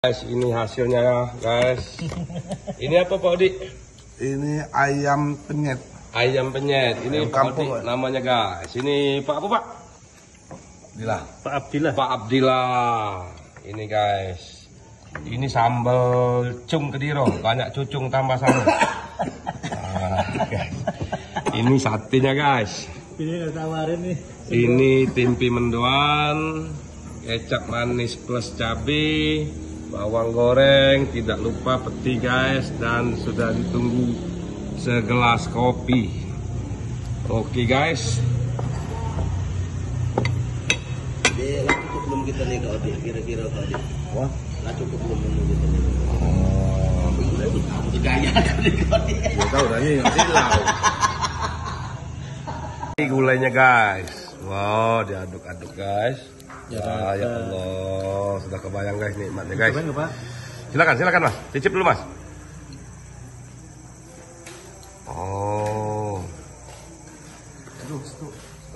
Guys, ini hasilnya ya, guys. Ini apa Pak Odi? Ini ayam penyet. Ayam penyet. Ini ayam Pak kampung, Odi namanya guys. Ini Pak apa Pak? Abdillah. Pak Abdillah. Pak Abdillah. Ini guys. Ini sambal cung kediro, banyak cucung tambah sambal. Guys. Ini satenya guys. Ini nggak tawarin nih. Ini tempe mendoan, kecap manis plus cabai, bawang goreng, tidak lupa peti guys, dan sudah ditunggu segelas kopi. Oke guys. Lah cukup belum kita nih Kak Odi, kira-kira Kak Odi? Wah. Lah cukup belum menu kita nih? Itu gaya kali Kak Odi. Ya tahu dah ini hilang. Ini gulainya guys. Wow, diaduk-aduk guys. Ya Allah, sudah kebayang guys nikmatnya guys. Cobain nggak, Pak? Silakan Mas, cicip dulu Mas. Oh.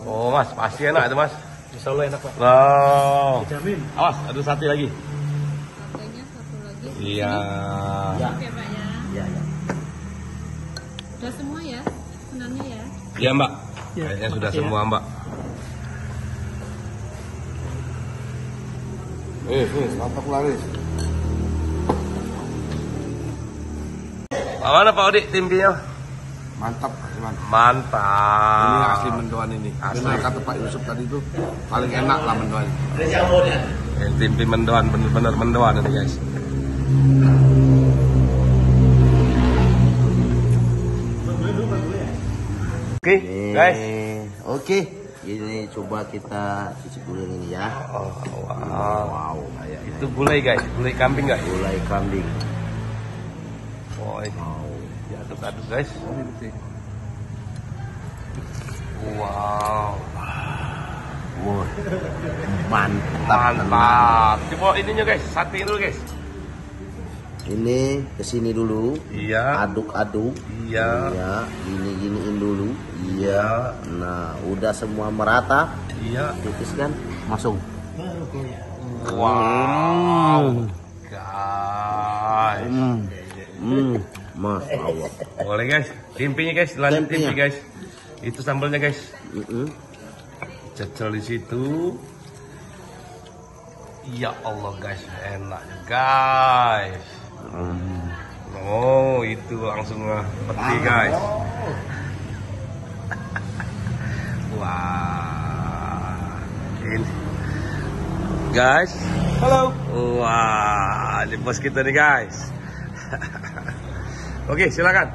Oh Mas, pasti enak itu Mas. Insya Allah enak Pak. Wow. Jamin. Awas, ada sate lagi. Satenya satu lagi. Iya. Siap ya Pak ya. Ya, ya. Udah semua ya, senangnya ya. Iya Mbak. Ya, Kayaknya sudah makasih ya. semua Mbak. Mantap laris. Mana Pak Odi timpnya? Mantap, Mas. Mantap. Ini asli mendoan ini. Asli. Benar kata Pak Yusuf tadi itu paling enak lah mendoan. Yang timpi mendoan, bener-bener mendoan ini guys. Oke guys. Oke. Ini coba kita cicip dulu yang ini ya. Oh, wow. Wow. Itu gulai guys, gulai kambing guys. Gulai kambing. Oh, ini diaduk-aduk guys. Wow. Wah. Mantap. Mantap. Coba ininya guys, sate dulu guys. Ini kesini dulu. Iya. Aduk-aduk. Iya. Iya. Gini-giniin dulu. Iya. Nah, udah semua merata. Iya. Tipiskan. Masuk. Wow. Guys. Masya Allah. Boleh guys, timpinya guys, lanjut timpi guys. Itu sambalnya guys. Cecel di situ. Ya Allah guys, enak guys. Oh, itu langsung peti guys. Wah. Ini. Guys. Halo. Wah, ini bos kita nih guys. Oke, silakan.